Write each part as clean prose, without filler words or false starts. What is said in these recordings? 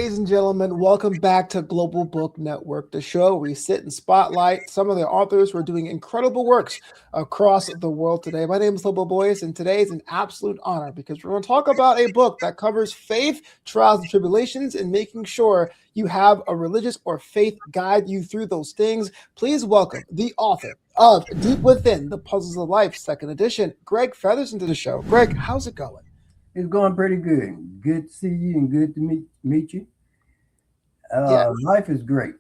ladies and gentlemen. Welcome back to Global Book Network, the show where we sit and spotlight some of the authors who are doing incredible works across the world today. My name is Flobo Boyce, and today is an absolute honor because we're going to talk about a book that covers faith, trials, and tribulations, and making sure you have a religious or faith guide you through those things. Please welcome the author of Deep Within, The Puzzles of Life, second edition, Greg Fetherson, to the show. Greg, how's it going? It's going pretty good. Good to see you and good to meet you. Yes, Life is great.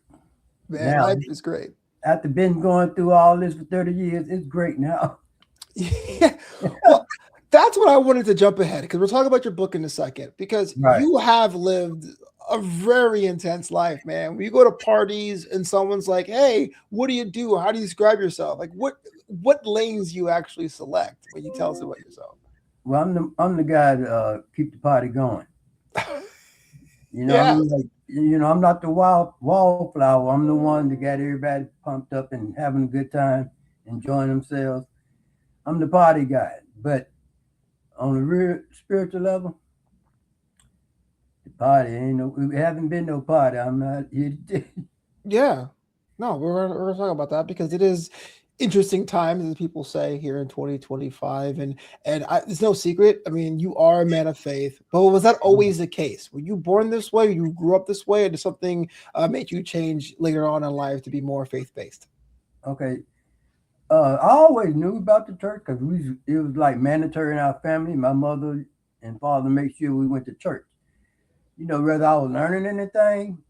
man, Now, life is great. after been going through all this for 30 years, it's great now. Yeah. Well, that's what I wanted to jump ahead because we're talking about your book in a second because Right. you have lived a very intense life, man. When you go to parties and someone's like, "Hey, what do you do? How do you describe yourself?" Like, what lanes you actually select when you tell us about yourself? Well, I'm the guy to keep the party going. Yeah. I'm not the wallflower. I'm the one that got everybody pumped up and having a good time, enjoying themselves. I'm the party guy. But on a real spiritual level, the party ain't no. We haven't been no party. I'm not here to. Yeah. No, we're gonna talk about that because it is interesting times, as people say here in 2025, and it's no secret. I mean, you are a man of faith, but was that always the case? Were you born this way? You grew up this way, or did something make you change later on in life to be more faith based? Okay. I always knew about the church because it was like mandatory in our family. My mother and father made sure we went to church. Whether I was learning anything,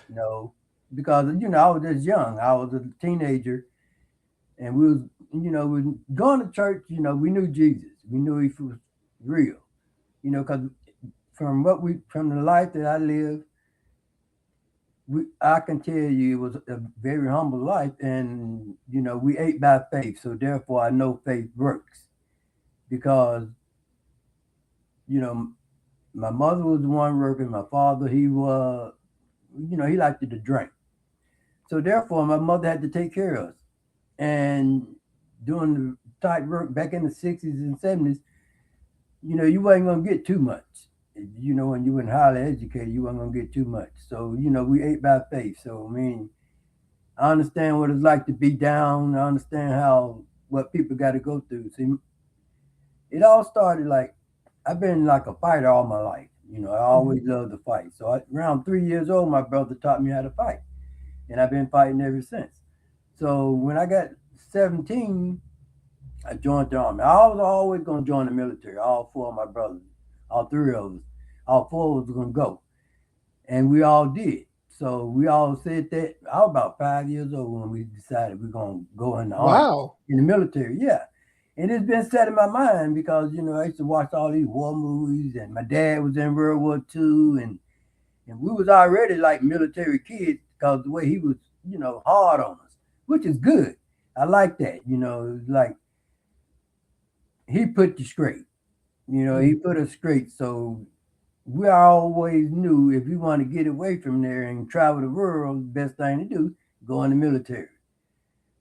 no, because I was just young. I was a teenager, and we was going to church. We knew Jesus. We knew He was real. Because from the life that I lived, I can tell you it was a very humble life, and we ate by faith. So therefore, I know faith works because you know my mother was the one working. My father, he liked to drink. So therefore, my mother had to take care of us. And doing the type work back in the 60s and 70s, you wasn't gonna get too much. When you were highly educated, you wasn't gonna get too much. So we ate by faith. So I mean, I understand what it's like to be down. I understand what people got to go through. See, it all started like I've been like a fighter all my life. I Mhm. always loved to fight. So around 3 years old, my brother taught me how to fight, and I've been fighting ever since. So when I got 17, I joined the army. I was always gonna join the military. All four of my brothers, all three of us, all four of us were gonna go, and we all did. So we all said that I was about 5 years old when we decided we're gonna go in the army, Wow. in the military. Yeah, and it's been set in my mind because I used to watch all these war movies, and my dad was in World War II, and we was already like military kids because the way he was, hard on us, which is good. I like that. It's like he put you straight. He Mhm. put us straight. So we always knew if we want to get away from there and travel the world, the best thing to do, go in the military.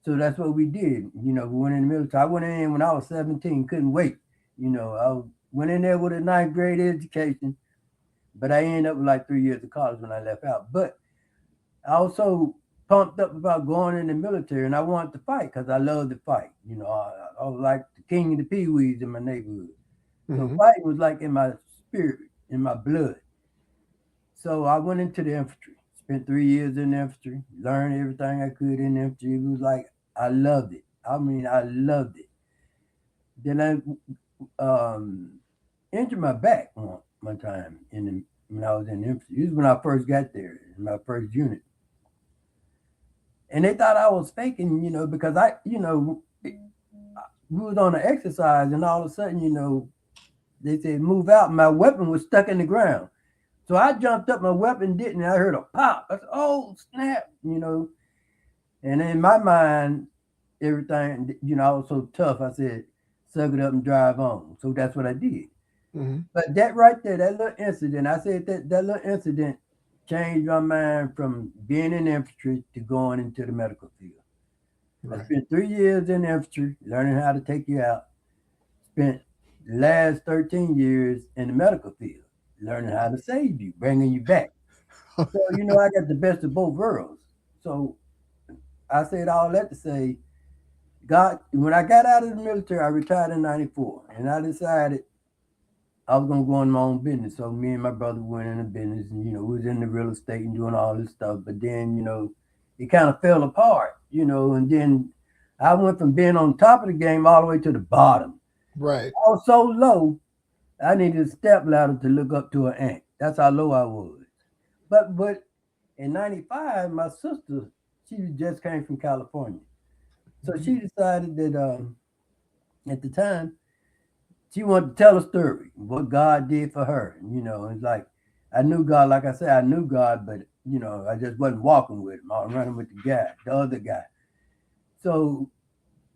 So that's what we did. We went in the military. I went in when I was 17, couldn't wait. Went in there with a ninth grade education, but I ended up with like 3 years of college when I left out. But I was so pumped up about going in the military, and I wanted to fight because I love to fight. I was like the king of the peewees in my neighborhood. So Mhm. fighting was like in my spirit, in my blood. So I went into the infantry. Spent 3 years in the infantry. Learned everything I could in the infantry. It was like I loved it. I mean, I loved it. Then I injured my back one time when I was in the infantry. This was when I first got there in my first unit, and they thought I was faking, because we was on an exercise, and all of a sudden, they said move out. And my weapon was stuck in the ground, so I jumped up. My weapon didn't. And I heard a pop. I said, "Oh snap!" And in my mind, everything, I was so tough. I said, "Suck it up and drive on." So that's what I did. Mhm. But that right there, that little incident, I said that little incident changed my mind from being in infantry to going into the medical field. I Right. spent 3 years in infantry, learning how to take you out. Spent the last 13 years in the medical field, learning how to save you, bringing you back. So, I got the best of both worlds. So I said all that to say, God, when I got out of the military, I retired in 94. And I decided I was going to go on my own business. So me and my brother went in the business and, we was in the real estate and doing all this stuff. But then, it kind of fell apart, and then I went from being on top of the game all the way to the bottom. Right. I was so low, I needed a step ladder to look up to an ant. That's how low I was. But in 95, my sister, she just came from California. So Mhm. she decided that at the time, she wanted to tell a story, what God did for her. It's like I knew God, like I said, I knew God, but I just wasn't walking with him. I was running with the other guy. So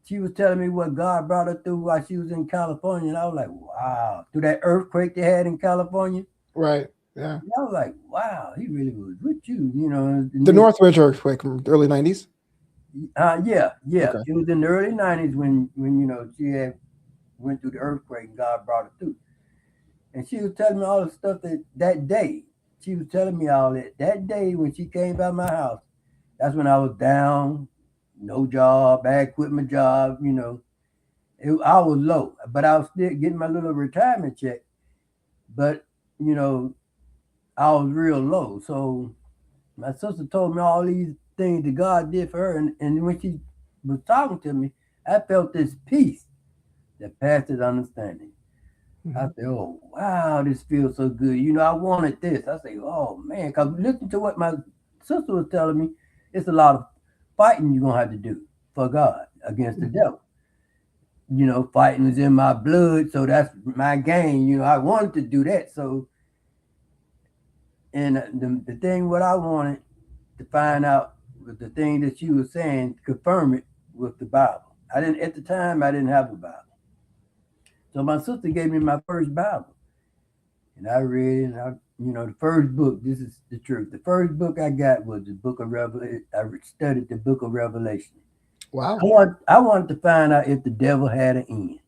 she was telling me what God brought her through while she was in California. And I was like, wow. Through that earthquake they had in California. Right. Yeah. And I was like, wow, he really was with you. And The then, Northridge earthquake from the early 90s. yeah, yeah. Okay. It was in the early 90s when she had went through the earthquake and God brought her through. And she was telling me all the stuff that day. She was telling me all that. That day when she came by my house, that's when I was down, no job, I had quit my job. I was low, but I was still getting my little retirement check. But, you know, I was real low. So my sister told me all these things that God did for her. And when she was talking to me, I felt this peace that passes understanding. I Mhm. said, "Oh wow, this feels so good." I wanted this. I say, "Oh man," because listen to what my sister was telling me. It's a lot of fighting you're gonna have to do for God against the Mhm. devil. Fighting is in my blood, so that's my game. I wanted to do that. So, and the thing what I wanted to find out was the thing that she was saying, confirm it with the Bible. I didn't at the time. I didn't have a Bible, so my sister gave me my first Bible. And I read it, and the first book, this is the truth. The first book I got was the book of Revelation. I studied the book of Revelation. Wow. I wanted to find out if the devil had an end.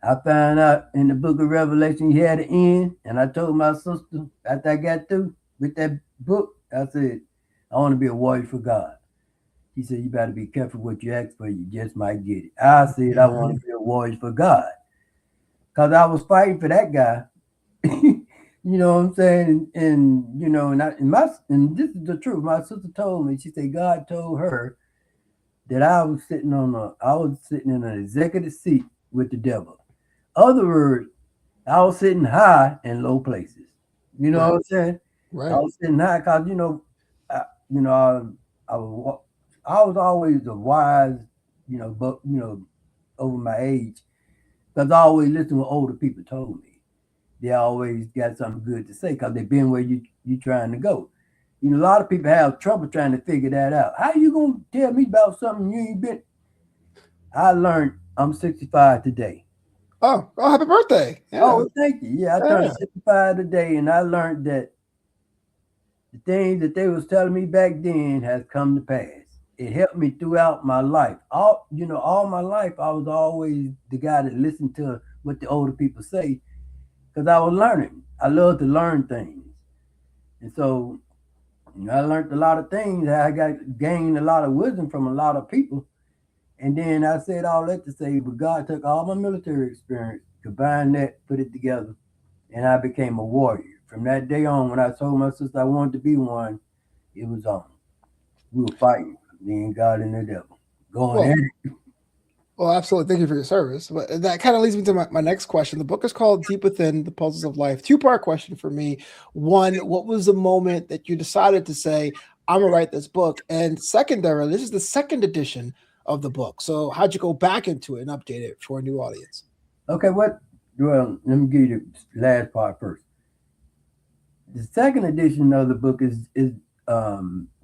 I found out in the book of Revelation he had an end, and I told my sister after I got through with that book, I said, I want to be a warrior for God. He said, you better be careful what you ask for, you just might get it. I said, I want to be a warrior for God. Because I was fighting for that guy. You know what I'm saying? And this is the truth. My sister told me. She said God told her that I was sitting in an executive seat with the devil. Other words, I was sitting high in low places. You know Right. what I'm saying? I Right. was sitting high because I, you know I was I was always a wise, but over my age because I always listened to what older people told me. They always got something good to say because they've been where you trying to go. A lot of people have trouble trying to figure that out. How you gonna tell me about something you ain't been? I learned I'm 65 today. Oh, oh, happy birthday. Yeah. Oh, thank you. Yeah, I turned Yeah. 65 today, and I learned that the things that they was telling me back then has come to pass. It helped me throughout my life. All my life, I was always the guy that listened to what the older people say because I was learning. I love to learn things. And so I learned a lot of things. I got gained a lot of wisdom from a lot of people. And then I said all that to say, but God took all my military experience, combined that, put it together, and I became a warrior. From that day on, when I told my sister I wanted to be one, it was on. We were fighting, me and God and the devil, going at Well, it. well, absolutely. Thank you for your service. But that kind of leads me to my next question. The book is called Deep Within the Puzzles of Life. Two-part question for me. One, what was the moment that you decided to say, I'm gonna write this book? And secondary, this is the second edition of the book. So how'd you go back into it and update it for a new audience? Okay, what? Well, let me give you the last part first. The second edition of the book is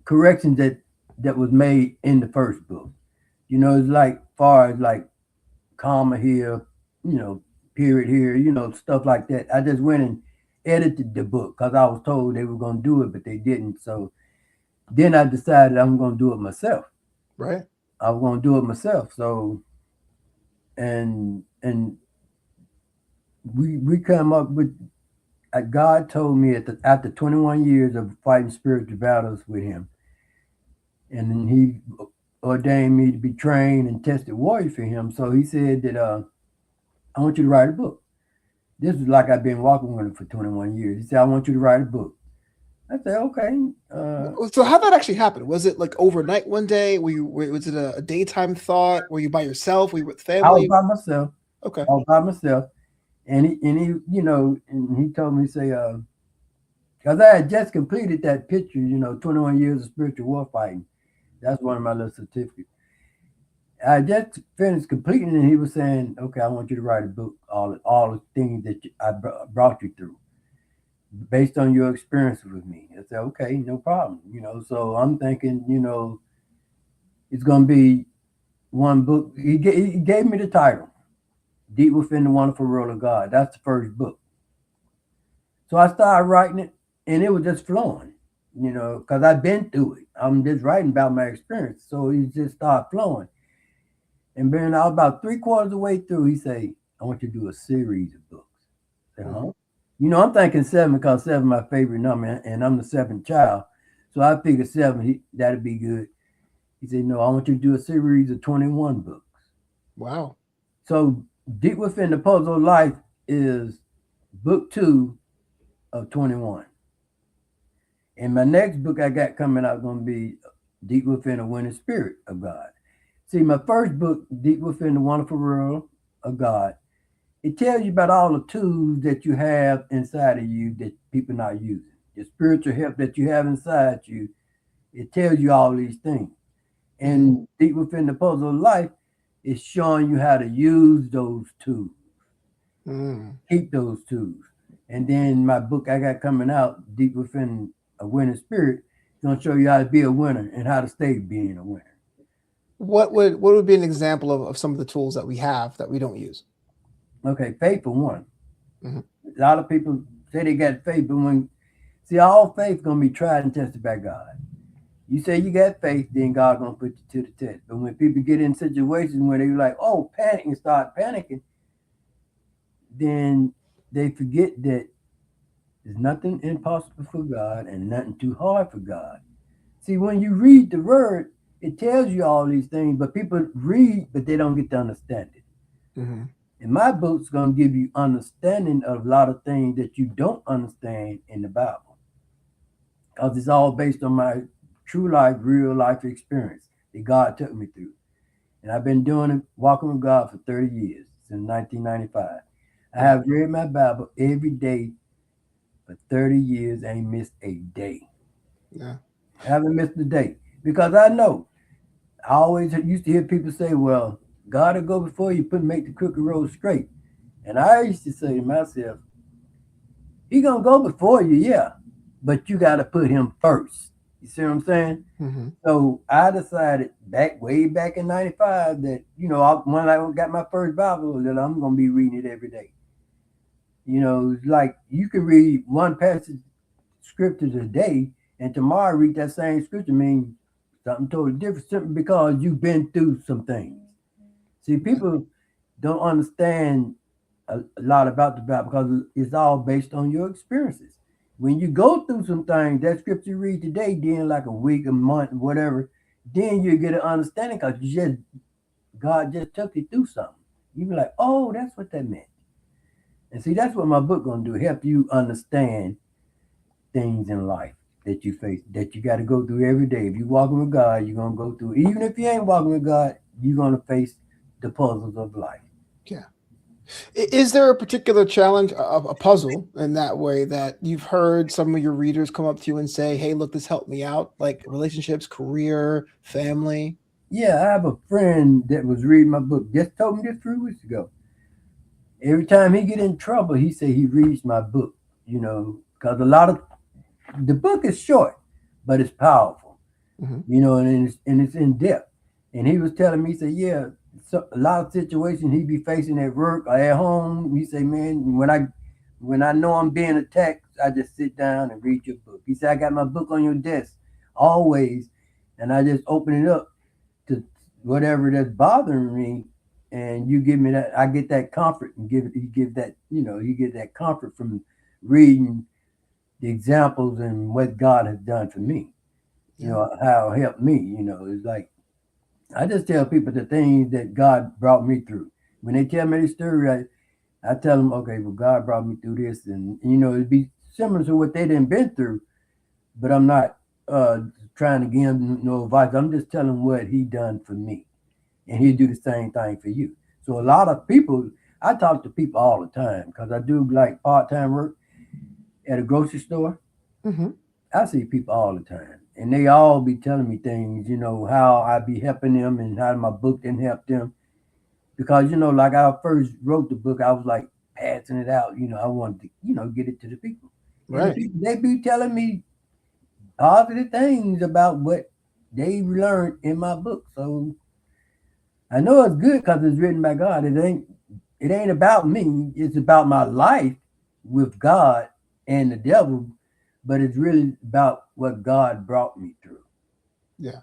corrections that was made in the first book. It's like far as like comma here, you know, period here, stuff like that. I just went and edited the book because I was told they were going to do it, but they didn't. So then I decided I'm going to do it myself. Right. I was going to do it myself. So and we come up with God told me after 21 years of fighting spiritual battles with Him, and then He ordained me to be trained and tested warrior for Him. So He said that I want you to write a book. This was like I've been walking with Him for 21 years. He said, I want you to write a book. I said, okay. So how that actually happen? Was it like overnight one day? Was it a daytime thought? Were you by yourself? Were you with I was family? by myself. Okay. I was by myself, and he, and he told me, say, because I had just completed that picture, 21 years of spiritual war fighting. That's one of my little certificates. I just finished completing it, and he was saying, okay, I want you to write a book, all the things that I brought you through, based on your experience with me. I said, okay, no problem. So I'm thinking, it's going to be one book. He gave me the title, Deep Within the Wonderful World of God. That's the first book. So I started writing it, and it was just flowing, because I've been through it. I'm just writing about my experience. So it just started flowing. And then I was about three-quarters of the way through, he said, I want you to do a series of books. I said, huh? I'm thinking seven because seven is my favorite number, and I'm the seventh child. So I figured seven, that'd be good. He said, no, I want you to do a series of 21 books. Wow. So Deep Within the Puzzle of Life is book 2 of 21. And my next book I got coming out going to be Deep Within the Winning Spirit of God. See, my first book, Deep Within the Wonderful World of God, it tells you about all the tools that you have inside of you that people not using. The spiritual help that you have inside you, it tells you all these things. And Deep Within the Puzzle of Life is showing you how to use those tools, keep those tools. And then my book I got coming out, Deep Within a Winning Spirit, is going to show you how to be a winner and how to stay being a winner. What would be an example of some of the tools that we have that we don't use? Okay, faith for one. Mm-hmm. A lot of people say they got faith, but all faith gonna be tried and tested by God. You say you got faith, then God gonna put you to the test. But when people get in situations where they like, oh, panic and start panicking, then they forget that there's nothing impossible for God and nothing too hard for God. See, when you read the word, it tells you all these things, but people read, but they don't get to understand it. Mm-hmm. And my book's going to give you understanding of a lot of things that you don't understand in the Bible. Because it's all based on my true life, real life experience that God took me through. And I've been doing it, walking with God for 30 years, since 1995. I have read my Bible every day for 30 years, ain't missed a day. Yeah. I haven't missed a day. Because I know, I always used to hear people say, well, God will go before you, make the crooked road straight. And I used to say to myself, He gonna go before you, yeah, but you got to put Him first. You see what I'm saying? Mm-hmm. So I decided way back in '95 that when I got my first Bible that I'm gonna be reading it every day. It's like you can read one passage scriptures a day, and tomorrow read that same scripture means something totally different, simply because you've been through some things. See, people don't understand a lot about the Bible because it's all based on your experiences. When you go through some things, that scripture you read today, then like a week, a month, whatever, then you get an understanding because God just took you through something. You be like, oh, that's what that meant. And see, that's what my book gonna do, help you understand things in life that you face, that you got to go through every day. If you're walking with God, you're gonna go through. Even if you ain't walking with God, you're gonna face the puzzles of life. Yeah. Is there a particular challenge, a puzzle in that way that you've heard some of your readers come up to you and say, "Hey, look, this helped me out," like relationships, career, family? Yeah, I have a friend that was reading my book. Just told me this 3 weeks ago. Every time he get in trouble, he say he reads my book. Because a lot of the book is short, but it's powerful. Mm-hmm. And it's in depth. And he was telling me, he said, yeah, so a lot of situations he be facing at work or at home. He say, man, when I know I'm being attacked, I just sit down and read your book. He said, I got my book on your desk always, and I just open it up to whatever that's bothering me, and you give me that. I get that comfort and you give that, you get that comfort reading the examples and what God has done for me. Yeah. How it helped me. It's like I just tell people the things that God brought me through. When they tell me the story, I tell them, okay, well, God brought me through this, and it'd be similar to what they didn't been through, but I'm not uh, trying to give them no advice. I'm just telling what He done for me, and He'll do the same thing for you. So a lot of people, I talk to people all the time because I do like part time work at a grocery store. Hmm. I see people all the time, and they all be telling me things, how I be helping them and how my book didn't help them. Because, like I first wrote the book, I was like passing it out. I wanted to, get it to the people. And the Right. people, they be telling me positive things about what they learned in my book. So I know it's good because it's written by God. It ain't about me. It's about my life with God and the devil, but it's really about what God brought me through. Yeah.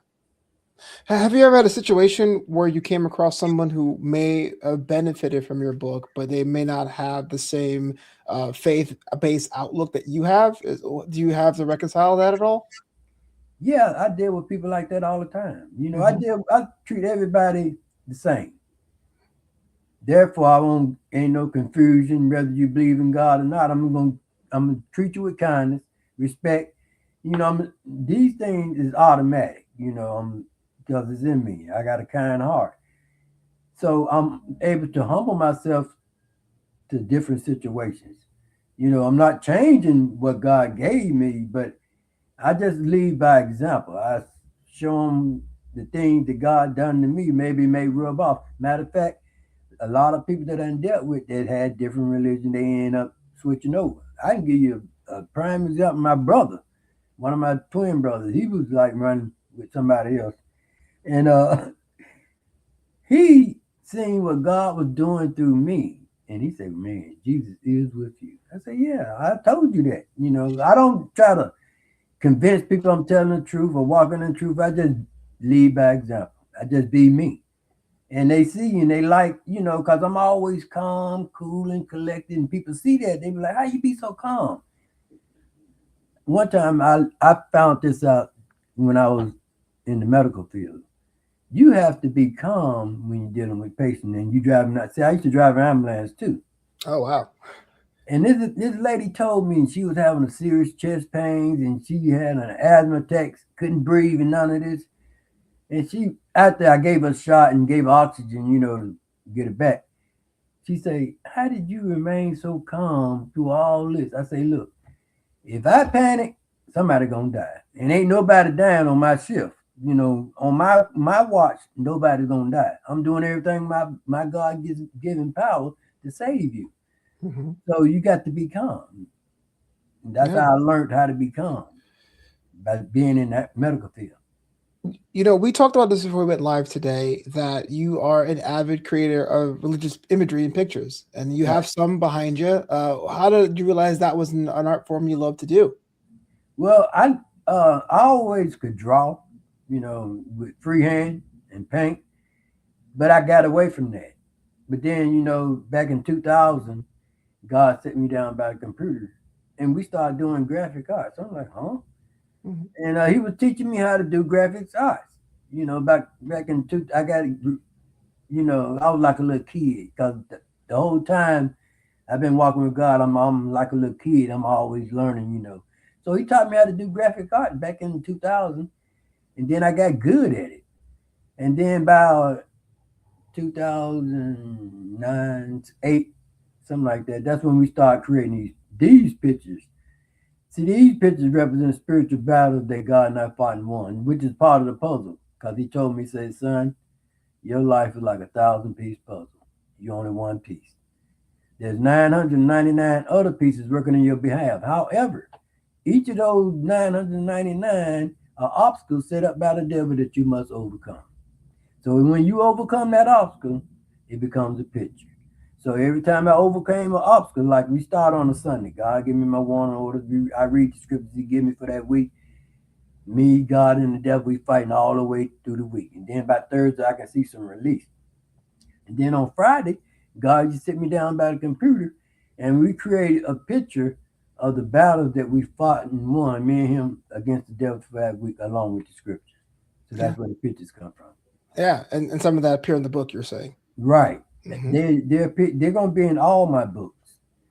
Have you ever had a situation where you came across someone who may have benefited from your book, but they may not have the same faith-based outlook that you have? Do you have to reconcile that at all? Yeah, I deal with people like that all the time. Hmm. I treat everybody the same. Therefore, I won't ain't no confusion whether you believe in God or not. I'm gonna treat you with kindness, respect. These things is automatic. Because it's in me. I got a kind heart, so I'm able to humble myself to different situations. I'm not changing what God gave me, but I just lead by example. I show them the things that God done to me. Maybe it may rub off. Matter of fact, a lot of people that I dealt with that had different religion, they end up switching over. I can give you a prime example. My brother, one of my twin brothers, he was like running with somebody else, and he seen what God was doing through me, and he said, "Man, Jesus is with you." I said, "Yeah, I told you that." I don't try to convince people I'm telling the truth or walking in the truth. I just lead by example. I just be me. And they see and they like, because I'm always calm, cool, and collected. And people see that. They be like, how you be so calm? One time I found this out when I was in the medical field. You have to be calm when you're dealing with patients and you driving that. See, I used to drive an ambulance too. Oh wow. And this lady told me she was having a serious chest pains and she had an asthma attack, couldn't breathe and none of this. And she, after I gave her a shot and gave her oxygen, to get it back, she say, "How did you remain so calm through all this?" I say, "Look, if I panic, somebody gonna die, and ain't nobody dying on my shift. On my watch, nobody's gonna die. I'm doing everything my God gives given power to save you. Hmm. So you got to be calm. And that's Yeah. how I learned how to be calm by being in that medical field. We talked about this before we went live today that you are an avid creator of religious imagery and pictures, and you Right. have some behind you. How did you realize that was an art form you love to do? Well, I always could draw, with freehand and paint, but I got away from that. But then, back in 2000, God set me down by a computer and we started doing graphic arts. I'm like, huh? Hmm. And he was teaching me how to do graphics arts. Back in I got, I was like a little kid because the whole time I've been walking with God, I'm like a little kid. I'm always learning. So he taught me how to do graphic art back in 2000, and then I got good at it. And then by 2009, 8, something like that. That's when we started creating these pictures. See, these pictures represent spiritual battles that God and I fought and won, which is part of the puzzle. Because he told me, he said, son, your life is like a 1,000-piece puzzle. You only one piece. There's 999 other pieces working in your behalf. However, each of those 999 are obstacles set up by the devil that you must overcome. So when you overcome that obstacle, it becomes a picture. So every time I overcame an obstacle, like we start on a Sunday, God give me my warning orders. I read the scriptures He give me for that week. Me, God, and the devil, we fighting all the way through the week. And then by Thursday, I can see some release. And then on Friday, God just sit me down by the computer, and we created a picture of the battles that we fought and won, me and him against the devil for that week, along with the scriptures. So Yeah. that's where the pictures come from. Yeah, and some of that appear in the book, you're saying. Right. Mm-hmm. They're gonna be in all my books.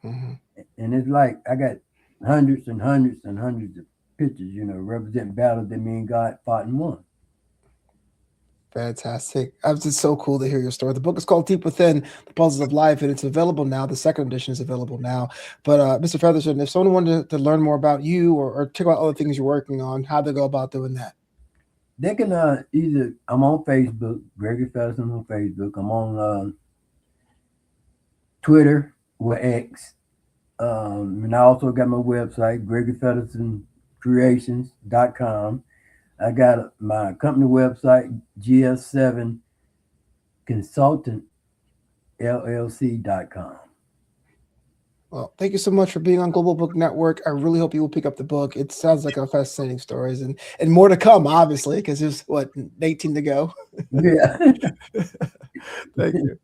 Mm-hmm. And it's like I got hundreds and hundreds and hundreds of pictures, representing battles that me and God fought and won. Fantastic. It's just so cool to hear your story. The book is called Deep Within, The Puzzles of Life, and it's available now. The second edition is available now. But Mr. Featherson, if someone wanted to learn more about you or check out other things you're working on, how'd they go about doing that? They can I'm on Facebook, Gregory Fetherson on Facebook. I'm on Twitter or X. And I also got my website, GregoryFethersonCreations.com. I got my company website, GS7 Consultant LLC.com. Well, thank you so much for being on Global Book Network. I really hope you will pick up the book. It sounds like a fascinating stories and more to come, obviously, because there's 18 to go. Yeah. Thank you.